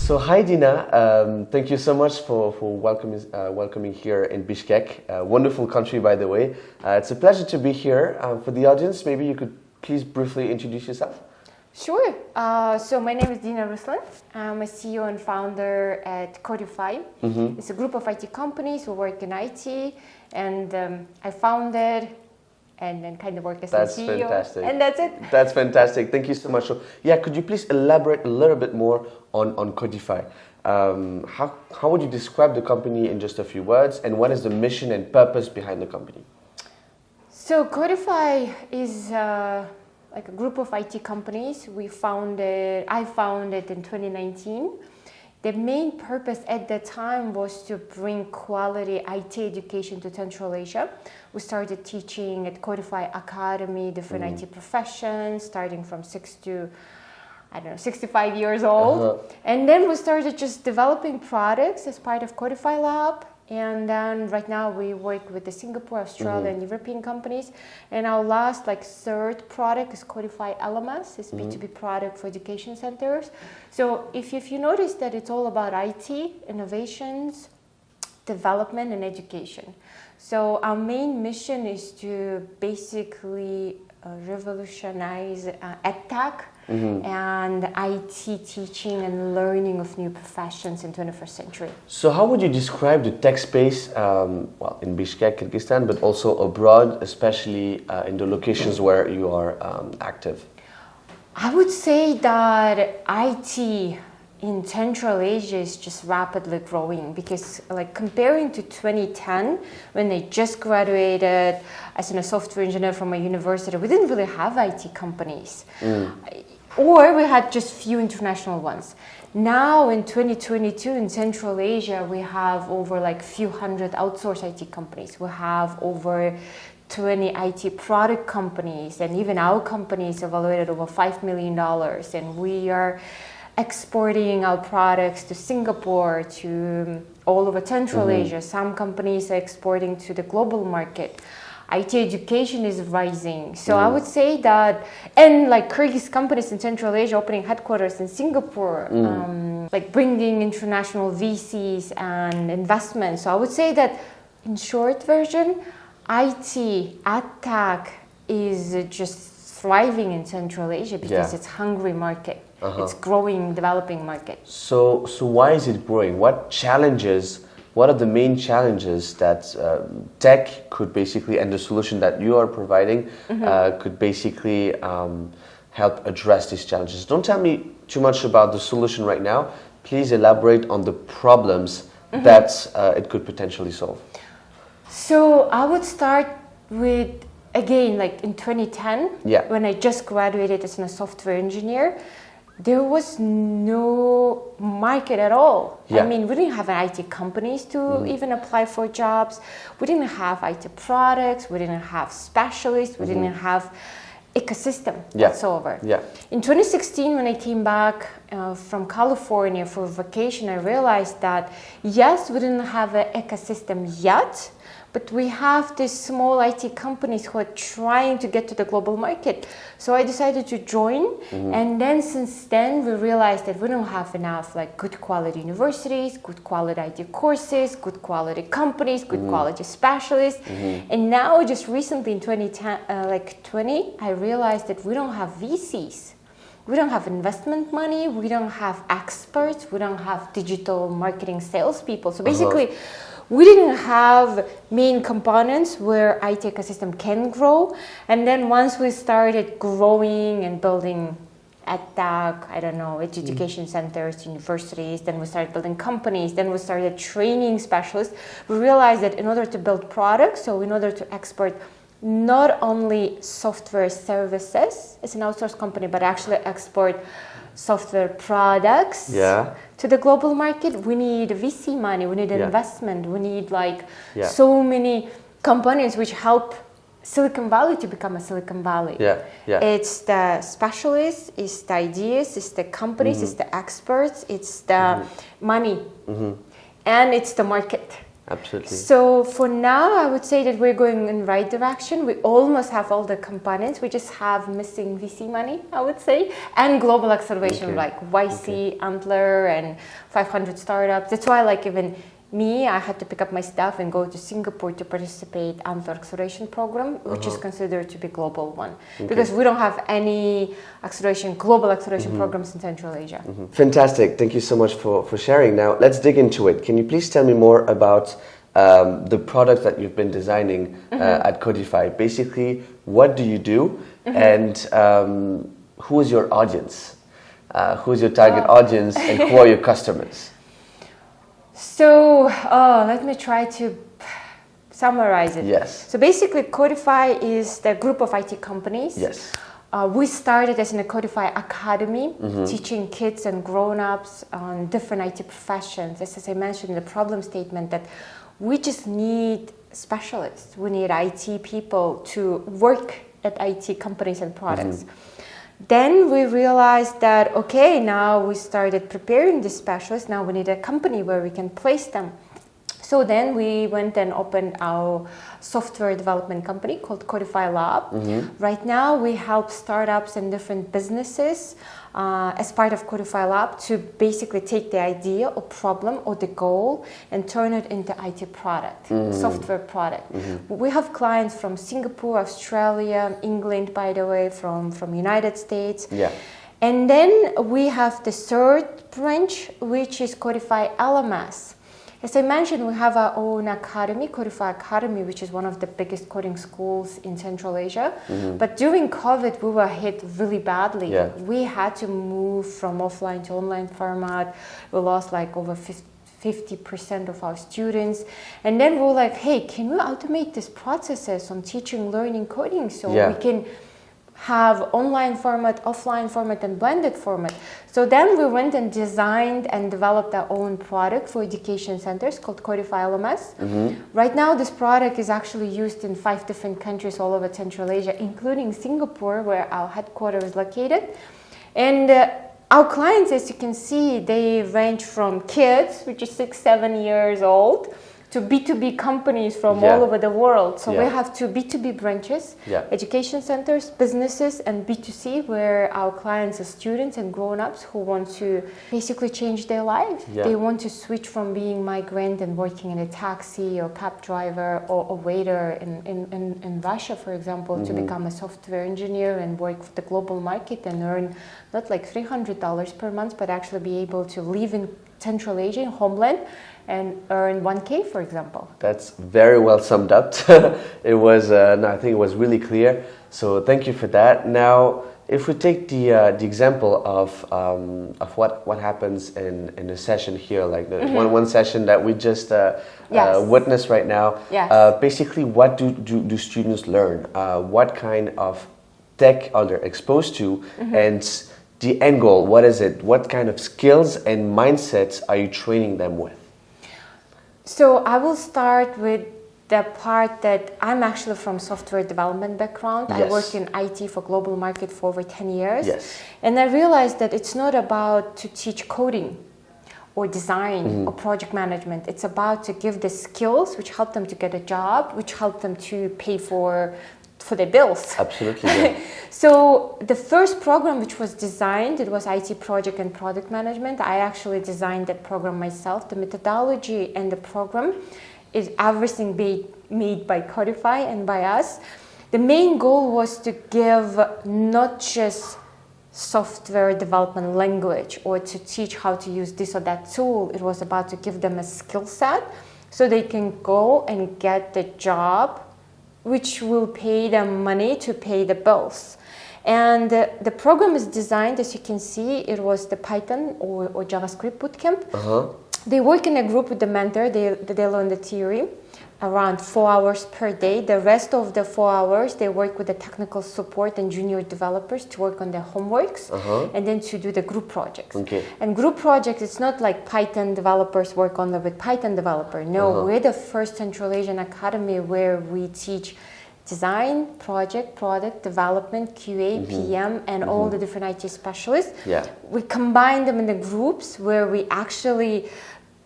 So hi Dina, thank you so much for welcoming here in Bishkek, a wonderful country by the way. It's a pleasure to be here. For the audience, maybe you could please briefly introduce yourself. Sure. So my name is Dinara Ruslan. I'm a CEO and founder at Codify. It's a group of IT companies who work in IT, and I founded and then kind of work as a CEO. That's fantastic. And that's it. That's fantastic. Thank you so much. So, yeah, could you please elaborate a little bit more on Codify? How would you describe the company in just a few words, and what is the mission and purpose behind the company? So Codify is like a group of IT companies. I founded in 2019. The main purpose at that time was to bring quality IT education to Central Asia. We started teaching at Codify Academy different IT professions, starting from 6 to 65 years old. And then we started just developing products as part of Codify Lab. And then right now we work with the Singapore, Australia, and European companies. And our last, third product is Codify LMS. It's B2B product for education centers. So if you notice that it's all about IT, innovations, development, and education. So our main mission is to basically revolutionize EdTech and IT teaching and learning of new professions in 21st century. So how would you describe the tech space, in Bishkek, Kyrgyzstan, but also abroad, especially in the locations where you are active? I would say that IT in Central Asia is just rapidly growing because comparing to 2010, when I just graduated as a software engineer from a university, we didn't really have IT companies. Or we had just few international ones. Now in 2022 in Central Asia, we have over few hundred outsourced IT companies. We have over 20 IT product companies, and even our company is evaluated over $5 million. And we are exporting our products to Singapore, to all over Central Asia. Some companies are exporting to the global market. IT education is rising. So I would say that, and Kyrgyz companies in Central Asia opening headquarters in Singapore, bringing international VCs and investments. So I would say that in short version, IT, EdTech is just thriving in Central Asia because it's hungry market. It's growing, developing market. So why is it growing? What are the main challenges that tech could basically, and the solution that you are providing, could basically help address these challenges? Don't tell me too much about the solution right now. Please elaborate on the problems that it could potentially solve. So I would start with, again, in 2010, when I just graduated as a software engineer, there was no market at all. I mean, we didn't have IT companies to even apply for jobs. We didn't have IT products. We didn't have specialists. We didn't have ecosystem whatsoever. In 2016, when I came back from California for vacation, I realized that, yes, we didn't have an ecosystem yet, but we have these small IT companies who are trying to get to the global market. So I decided to join. And then since then, we realized that we don't have enough good quality universities, good quality IT courses, good quality companies, good quality specialists. And now just recently in 2010, I realized that we don't have VCs. We don't have investment money. We don't have experts. We don't have digital marketing salespeople. So basically, we didn't have main components where IT ecosystem can grow. And then once we started growing and building EdTech, education centers, universities, then we started building companies, then we started training specialists. We realized that in order to build products, so in order to export not only software services as an outsourced company, but actually export software products to the global market, we need VC money, we need investment, we need so many components which help Silicon Valley to become a Silicon Valley. It's the specialists, it's the ideas, it's the companies, it's the experts, it's the money, and it's the market. Absolutely. So for now, I would say that we're going in the right direction. We almost have all the components. We just have missing VC money, I would say, and global acceleration like YC, Antler, and 500 startups. That's why, like, even me, I had to pick up my stuff and go to Singapore to participate in Antler acceleration program, which is considered to be global one, because we don't have any global acceleration programs in Central Asia. Fantastic. Thank you so much for sharing. Now, let's dig into it. Can you please tell me more about the product that you've been designing at Codify? Basically, what do you do, and who is your audience? Who is your target audience, and who are your customers? So let me try to summarize it. Yes. So basically, Codify is the group of IT companies. Yes. We started as a Codify Academy, teaching kids and grown-ups on different IT professions. As I mentioned in the problem statement, that we just need specialists. We need IT people to work at IT companies and products. Then we realized that, okay, now we started preparing the specialists. Now we need a company where we can place them. So then we went and opened our software development company called Codify Labs. Right now we help startups and different businesses as part of Codify Labs to basically take the idea or problem or the goal and turn it into IT product, software product. We have clients from Singapore, Australia, England, by the way, from United States. Yeah. And then we have the third branch, which is Codify LMS. As I mentioned, we have our own academy, Codify Academy, which is one of the biggest coding schools in Central Asia. But during COVID, we were hit really badly. Yeah. We had to move from offline to online format. We lost like over 50% of our students. And then we were like, hey, can we automate these processes on teaching, learning, coding so we can have online format, offline format, and blended format. So then we went and designed and developed our own product for education centers called Codify LMS. Right now, this product is actually used in 5 different countries all over Central Asia, including Singapore, where our headquarters is located. And our clients, as you can see, they range from kids, which is 6, 7 years old, to B2B companies from all over the world. So we have 2 B2B branches, education centers, businesses, and B2C, where our clients are students and grown-ups who want to basically change their life. They want to switch from being migrant and working in a taxi or cab driver or a waiter in Russia, for example, to become a software engineer and work for the global market and earn not like $300 per month, but actually be able to live in Central Asia, homeland, and earn 1K, for example. That's very well summed up. It was, I think it was really clear. So thank you for that. Now, if we take the example of what happens in a session here, like the one session that we just witnessed right now. Basically, what do students learn? What kind of tech are they exposed to? And the end goal, what is it? What kind of skills and mindsets are you training them with? So I will start with the part that I'm actually from software development background. I worked in IT for global market for over 10 years. And I realized that it's not about to teach coding or design or project management. It's about to give the skills which help them to get a job, which help them to pay for their bills. Absolutely. So the first program which was designed, it was IT project and product management. I actually designed that program myself. The methodology and the program is everything made by Codify and by us. The main goal was to give not just software development language or to teach how to use this or that tool. It was about to give them a skill set so they can go and get the job which will pay them money to pay the bills. And the program is designed, as you can see, it was the Python or JavaScript bootcamp. They work in a group with the mentor, they learn the theory around 4 hours per day. The rest of the 4 hours, they work with the technical support and junior developers to work on their homeworks and then to do the group projects. And group projects, it's not like Python developers work only with Python developer. No, we're the first Central Asian academy where we teach design, project, product, development, QA, PM, and all the different IT specialists. We combine them in the groups where we actually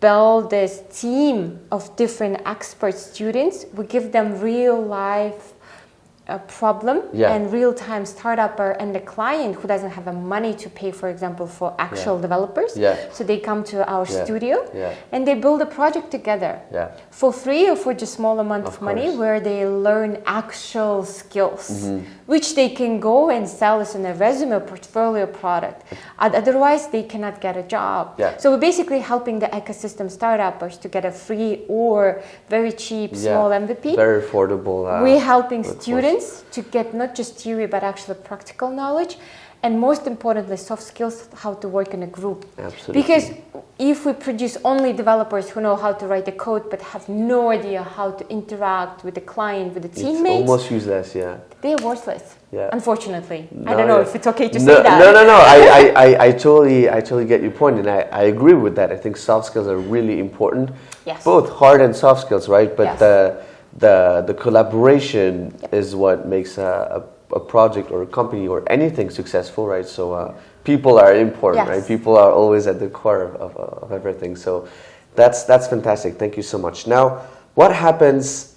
build this team of different expert students. We give them real life problem and real-time startupper and the client who doesn't have the money to pay, for example, for actual developers. So they come to our studio and they build a project together for free or for just small amount of money, where they learn actual skills, which they can go and sell as in a resume or portfolio product. Otherwise, they cannot get a job. So we're basically helping the ecosystem startuppers to get a free or very cheap small MVP. Very affordable. We're helping students to get not just theory but actually practical knowledge, and most importantly soft skills, how to work in a group. Absolutely. Because if we produce only developers who know how to write the code but have no idea how to interact with the client, with the teammates, it's almost useless. they're worthless. Unfortunately. No, I don't know if it's okay to say no, that. No. I totally get your point, and I agree with that. I think soft skills are really important. Both hard and soft skills, right? But the collaboration is what makes a project or a company or anything successful, right? So people are important, right? People are always at the core of everything. So that's fantastic. Thank you so much. Now, what happens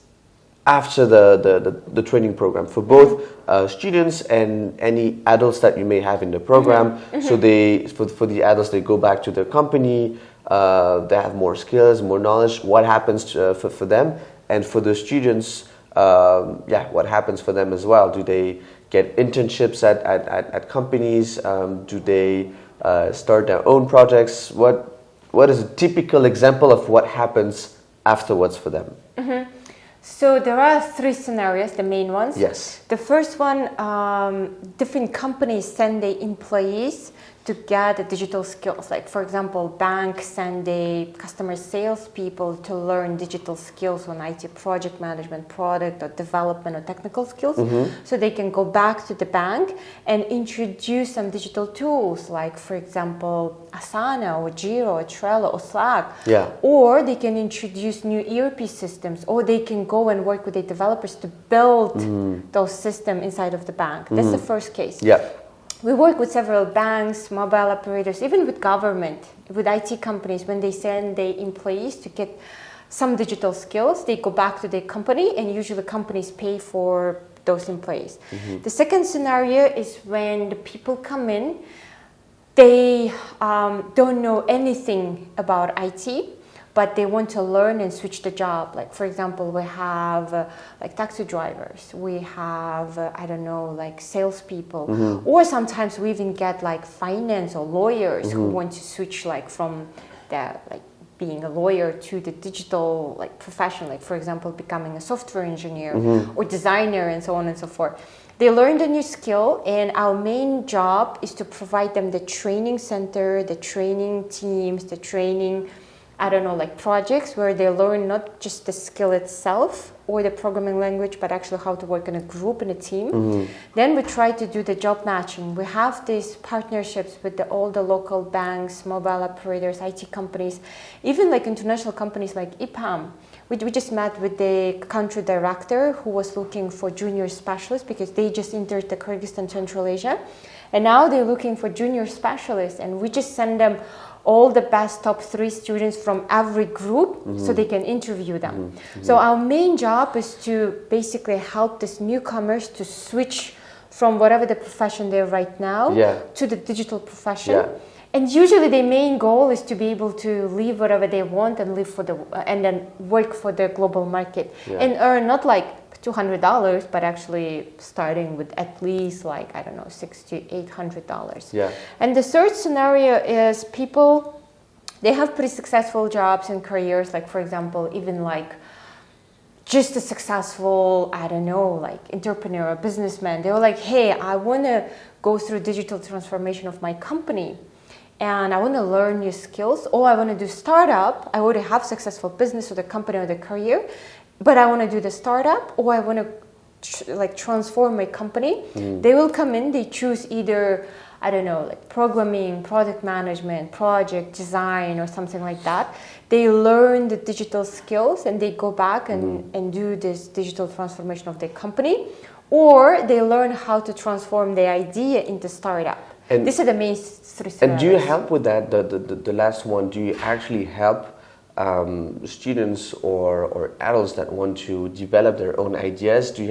after the training program for both students and any adults that you may have in the program? So they for the adults, they go back to their company, they have more skills, more knowledge. What happens for them? And for the students, what happens for them as well? Do they get internships at companies? Do they start their own projects? What is a typical example of what happens afterwards for them? So there are three scenarios, the main ones. The first one, different companies send their employees to get the digital skills. Like, for example, banks send the customer sales people to learn digital skills on IT project management, product or development or technical skills. So they can go back to the bank and introduce some digital tools, like, for example, Asana or Jira or Trello or Slack. Or they can introduce new ERP systems, or they can go and work with the developers to build those systems inside of the bank. That's the first case. We work with several banks, mobile operators, even with government, with IT companies. When they send their employees to get some digital skills, they go back to their company, and usually companies pay for those employees. The second scenario is when the people come in, they don't know anything about IT, but they want to learn and switch the job. Like, for example, we have like taxi drivers, we have, like salespeople, or sometimes we even get like finance or lawyers who want to switch like from the being a lawyer to the digital like profession, like for example, becoming a software engineer or designer and so on and so forth. They learned a new skill, and our main job is to provide them the training center, the training teams, the training projects where they learn not just the skill itself or the programming language, but actually how to work in a group, in a team. Then we try to do the job matching. We have these partnerships with all the local banks, mobile operators, IT companies, even like international companies like EPAM. We just met with the country director who was looking for junior specialists because they just entered the Kyrgyzstan, Central Asia. And now they're looking for junior specialists, and we just send them all the best top 3 students from every group so they can interview them. So our main job is to basically help these newcomers to switch from whatever the profession they're right now to the digital profession. And usually their main goal is to be able to leave whatever they want and live for and then work for the global market and earn not like $200, but actually starting with at least like, $600 to $800. And the third scenario is people, they have pretty successful jobs and careers, like for example, even like just a successful, entrepreneur or businessman. They were like, hey, I want to go through digital transformation of my company, and I want to learn new skills, or I want to do startup. I already have successful business or the company or the career, but I want to do the startup, or I want to transform my company. They will come in, they choose either, programming, product management, project design, or something like that. They learn the digital skills and they go back and do this digital transformation of their company, or they learn how to transform their idea into startup. And these are the main 3 scenarios. And do you help with that, the last one? Do you actually help students or adults that want to develop their own ideas, do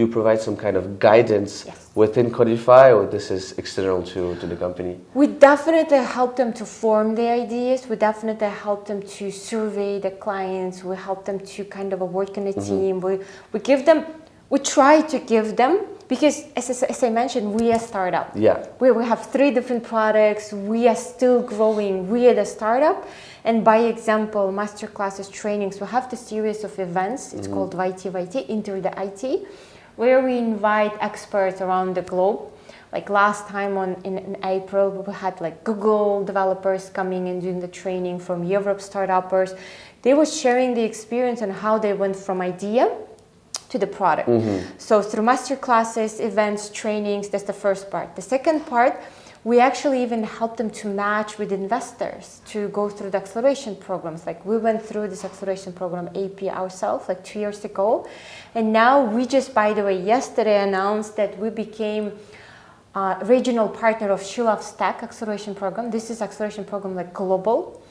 you provide some kind of guidance within Codify, or this is external to the company? We definitely help them to form the ideas. We definitely help them to survey the clients. We help them to kind of work in a team. We try to give them, because as I mentioned, we are a startup. Yeah. We have 3 different products. We are still growing. We are the startup. And by example, masterclasses, trainings, we have the series of events. It's called YT, Enter the IT, where we invite experts around the globe. Like last time in April, we had like Google developers coming and doing the training, from Europe startuppers. They were sharing the experience and how they went from idea to the product. So through masterclasses, events, trainings, that's the first part. The second part, we actually even help them to match with investors to go through the acceleration programs. Like we went through this acceleration program AP ourselves like 2 years ago. And now we just, by the way, yesterday announced that we became regional partner of She Loves Tech acceleration program. This is acceleration program like global.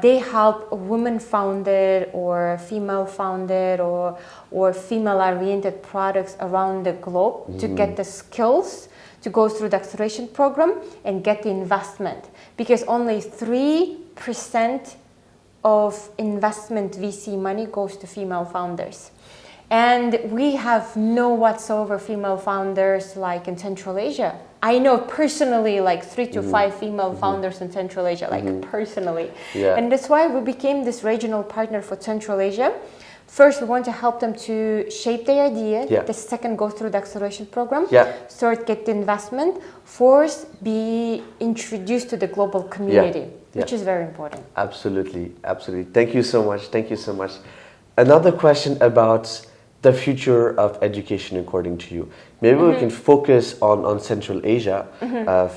They help women-founded or female-founded or female-oriented products around the globe to get the skills to go through the acceleration program and get the investment, because only 3% of investment VC money goes to female founders. And we have no whatsoever female founders like in Central Asia. I know personally like 3 to 5 female founders in Central Asia, like personally. Yeah. And that's why we became this regional partner for Central Asia. First, we want to help them to shape their idea. Yeah. The second, go through the acceleration program. Yeah. Third, get the investment. Fourth, be introduced to the global community, which is very important. Absolutely, absolutely. Thank you so much. Thank you so much. Another question about the future of education according to you. Maybe we can focus on Central Asia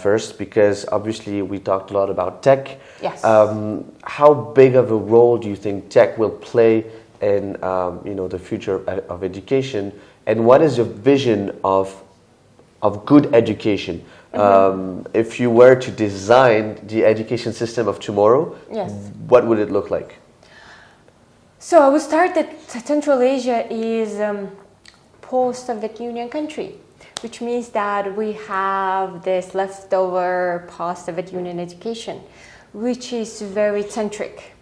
first, because obviously we talked a lot about tech. Yes. How big of a role do you think tech will play in the future of education, and what is your vision of good education? If you were to design the education system of tomorrow, what would it look like? So I would start that Central Asia is post-Soviet Union country, which means that we have this leftover post-Soviet Union education, which is very centric.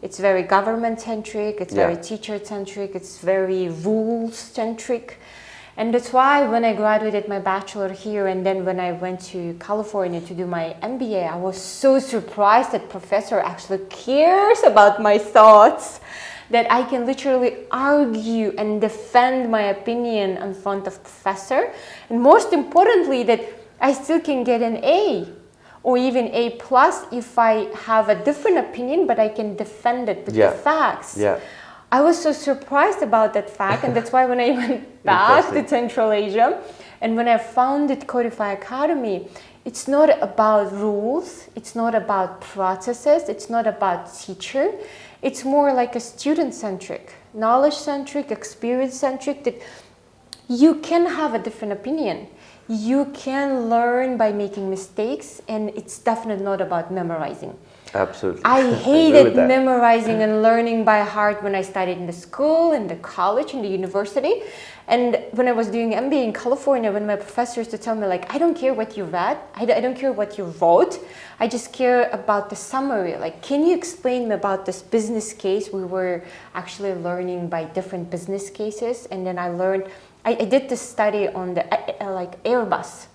It's very government-centric, it's very teacher-centric, it's very rules-centric. And that's why when I graduated my bachelor here and then when I went to California to do my MBA, I was so surprised that professor actually cares about my thoughts, that I can literally argue and defend my opinion in front of professor. And most importantly, that I still can get an A or even A plus if I have a different opinion, but I can defend it with the facts. Yeah. I was so surprised about that fact, and that's why when I went back to Central Asia and when I founded Codify Academy, it's not about rules, it's not about processes, it's not about teacher. It's more like a student-centric, knowledge-centric, experience-centric, that you can have a different opinion. You can learn by making mistakes, and it's definitely not about memorizing. Absolutely. I hated memorizing and learning by heart when I studied in the school, in the college, in the university. And when I was doing MBA in California, when my professor used to tell me, like, I don't care what you read, I don't care what you wrote, I just care about the summary. Like, can you explain me about this business case? We were actually learning by different business cases. And then I learned, I did this study on the Airbus.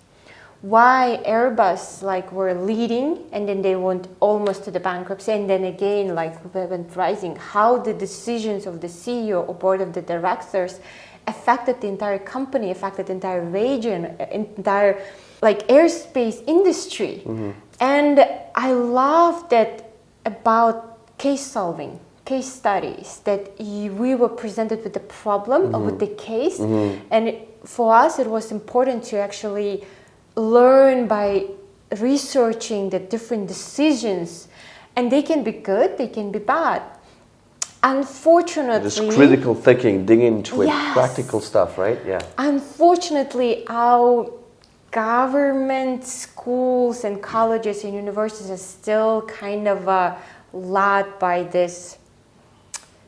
Why Airbus were leading and then they went almost to the bankruptcy, and then again went rising. How the decisions of the CEO or board of the directors affected the entire company, affected the entire region, entire airspace industry. And I love that about case solving, case studies, that we were presented with the problem or with the case. And for us, it was important to actually learn by researching the different decisions, and they can be good, they can be bad. Unfortunately, just critical thinking, digging into it, practical stuff, right? Yeah. Unfortunately, our government schools and colleges and universities are still kind of led by this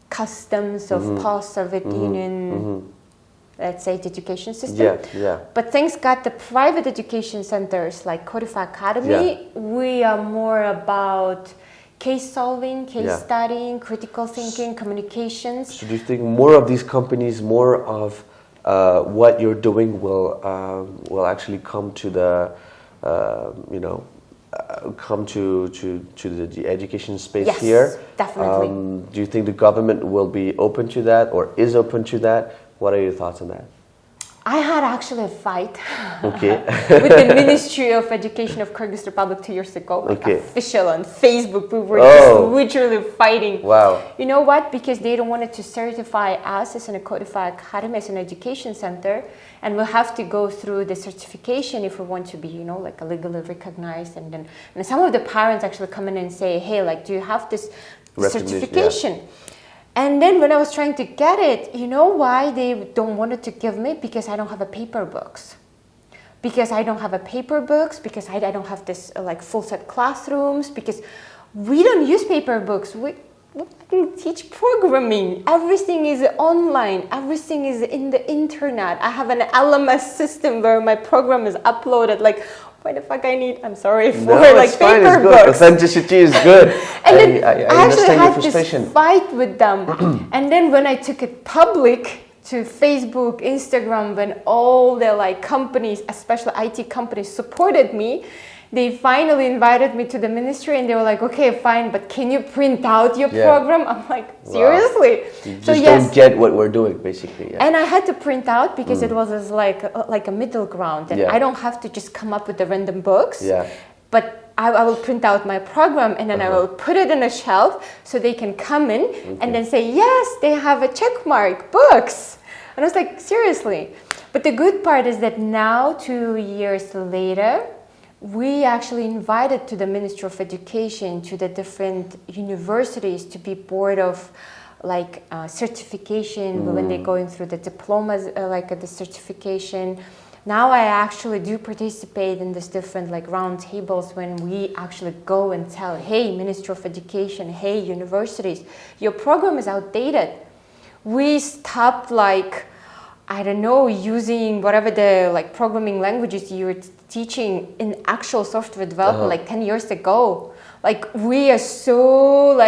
customs of post-Soviet Union, let's say, the education system. But thanks God, the private education centers like Codify Academy, we are more about case solving, case studying, critical thinking, communications. So do you think more of these companies, more of what you're doing will actually come to the, come to the education space here? Yes, definitely. Do you think the government will be open to that or is open to that? What are your thoughts on that? I had actually a fight with the Ministry of Education of Kyrgyz Republic 2 years ago, official on Facebook. We were just literally fighting. Wow. You know what? Because they don't want to certify us as a Codify Academy, as an education center, and we'll have to go through the certification if we want to be, like legally recognized. And some of the parents actually come in and say, hey, like, do you have this certification? Yeah. And then when I was trying to get it, you know why they don't want to give me? Because I don't have a paper books. Because I don't have a paper books, because I don't have this full set classrooms, because we don't use paper books. We teach programming. Everything is online. Everything is in the internet. I have an LMS system where my program is uploaded. Like, why the fuck I need, I'm sorry, for paper books. Authenticity is good. And then I actually had this fight with them. And then when I took it public to Facebook, Instagram, when all the companies, especially IT companies, supported me, they finally invited me to the ministry and they were like, okay, fine, but can you print out your program? I'm like, seriously? Wow. You just don't get what we're doing, basically. And I had to print out because it was like a middle ground. And I don't have to just come up with the random books. But I will print out my program and then I will put it on a shelf so they can come in and then say, yes, they have a check mark, books. And I was like, seriously? But the good part is that now, 2 years later, we actually invited to the Ministry of Education, to the different universities to be part of certification when they're going through the diplomas, the certification. Now I actually do participate in this different round tables when we actually go and tell, hey, Ministry of Education, hey, universities, your program is outdated. We stopped I don't know, using whatever the programming languages you're teaching in actual software development 10 years ago. We are so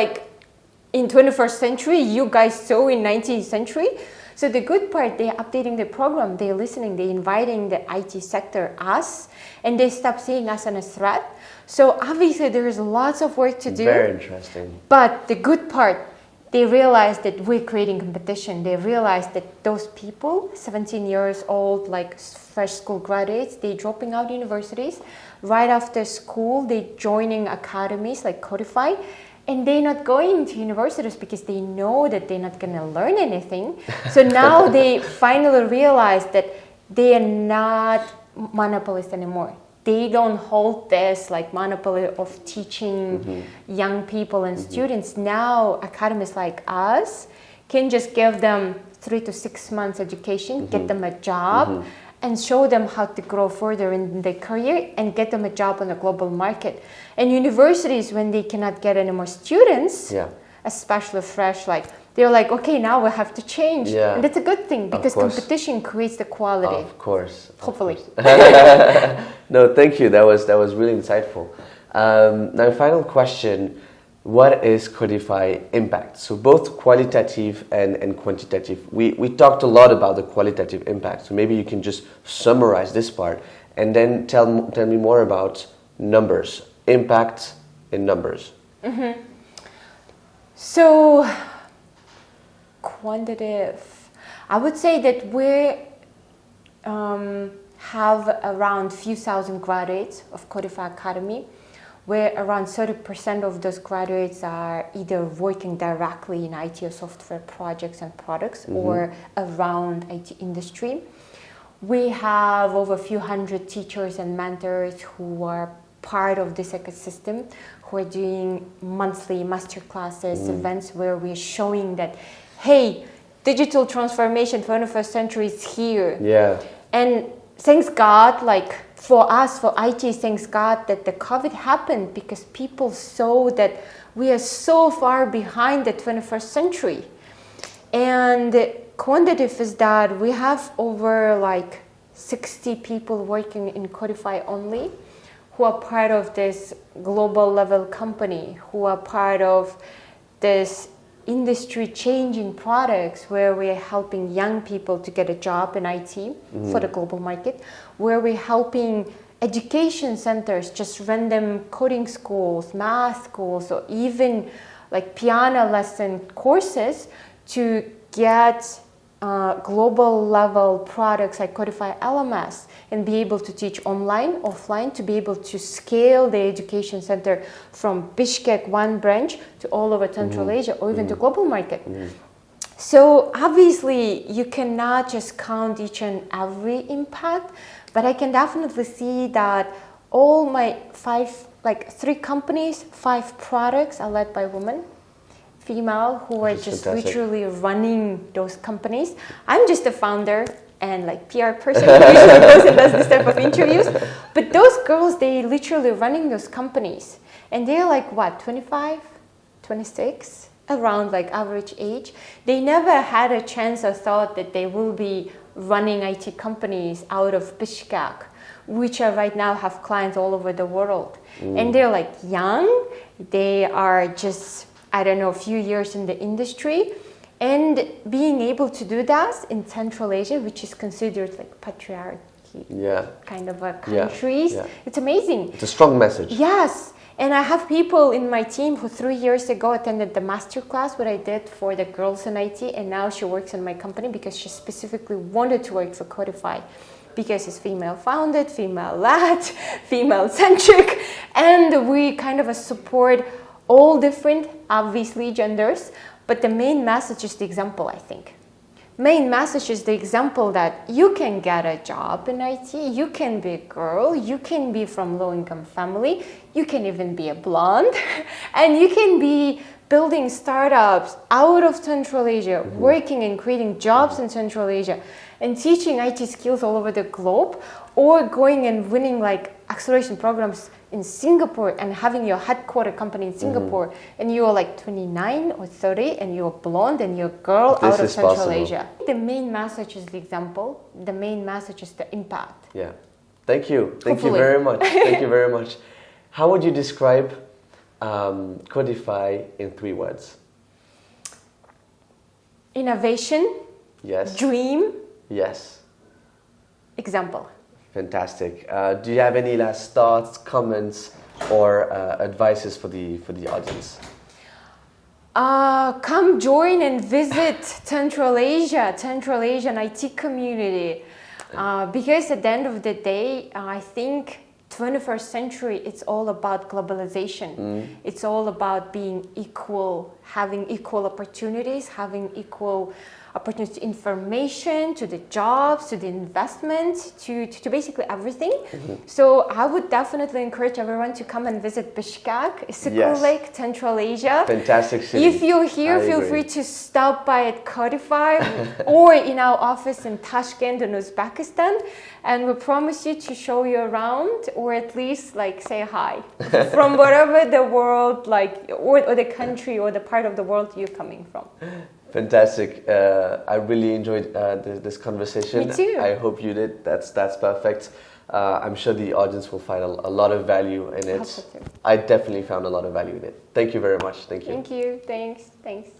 in 21st century, you guys so in 19th century. So the good part, they're updating the program, they're listening, they're inviting the IT sector, us, and they stop seeing us as a threat. So obviously there is lots of work to do. Very interesting. But the good part, they realize that we're creating competition. They realize that those people, 17 years old, fresh school graduates, they're dropping out universities. Right after school, they're joining academies like Codify, and they're not going to universities because they know that they're not going to learn anything. So now they finally realize that they are not monopolists anymore. They don't hold this monopoly of teaching young people and students. Now academies like us can just give them 3 to 6 months education, get them a job, and show them how to grow further in their career and get them a job on the global market. And universities, when they cannot get any more students, especially fresh, they're okay, now we have to change. And that's a good thing because competition creates the quality. Of course. Hopefully. No, thank you. That was really insightful. Now, final question. What is Codify impact? So both qualitative and quantitative. We talked a lot about the qualitative impact. So maybe you can just summarize this part and then tell me more about numbers. Impact in numbers. So quantitative. I would say that we have around few thousand graduates of Codify Academy, where around 30% of those graduates are either working directly in IT or software projects and products or around IT industry. We have over a few hundred teachers and mentors who are part of this ecosystem, who are doing monthly master classes, events where we're showing that, hey, digital transformation, 21st century is here. And thanks God, for us, for IT, thanks God that the COVID happened because people saw that we are so far behind the 21st century. And quantitative is that we have over like 60 people working in Codify only, who are part of this global level company, who are part of this industry changing products where we're helping young people to get a job in IT for the global market, where we're helping education centers, just random coding schools, math schools, or even like piano lesson courses to get global level products like Codify LMS and be able to teach online, offline, to be able to scale the education center from Bishkek, one branch, to all over Central Asia or even to global market. So obviously you cannot just count each and every impact, but I can definitely see that all my 3 companies, 5 products are led by women, female, who are just literally running those companies. I'm just a founder and like PR person who usually goes and does this type of interviews. But those girls, they literally running those companies. And they're like, what, 25, 26? Around like average age. They never had a chance or thought that they will be running IT companies out of Bishkek, which are right now have clients all over the world. And they're like young, they are just, I don't know, a few years in the industry, and being able to do that in Central Asia, which is considered like patriarchy kind of a countries, it's amazing. It's a strong message. Yes. And I have people in my team who 3 years ago attended the masterclass, what I did for the girls in IT, and now she works in my company because she specifically wanted to work for Codify because it's female founded, female led, female centric, and we kind of support all different, obviously, genders, but the main message is the example, I think. Main message is the example that you can get a job in IT, you can be a girl, you can be from low-income family, you can even be a blonde, and you can be building startups out of Central Asia, working and creating jobs in Central Asia, and teaching IT skills all over the globe, or going and winning like acceleration programs in Singapore and having your headquarter company in Singapore, and you are like 29 or 30 and you're blonde and you're a girl out of Central Asia. The main message is the example. The main message is the impact. Yeah. Thank you. Thank you very much. Thank you very much. How would you describe Codify in 3 words? Innovation. Yes. Dream. Yes. Example. Fantastic. Do you have any last thoughts, comments, or advices for the audience? Come join and visit Central Asian IT community. Because at the end of the day, I think 21st century, it's all about globalization. It's all about being equal, having equal opportunities, having equal opportunity to information, to the jobs, to the investment, to basically everything. So I would definitely encourage everyone to come and visit Bishkek, Issyk Lake, Central Asia. Fantastic city. If you're here, feel free to stop by at Codify or in our office in Tashkent in Uzbekistan, and we promise you to show you around, or at least like say hi from wherever the world, like or the country or the part of the world you're coming from. Fantastic. I really enjoyed this conversation. Me too. I hope you did. That's perfect. I'm sure the audience will find a lot of value in it. I definitely found a lot of value in it. Thank you very much. Thank you. Thank you. Thanks.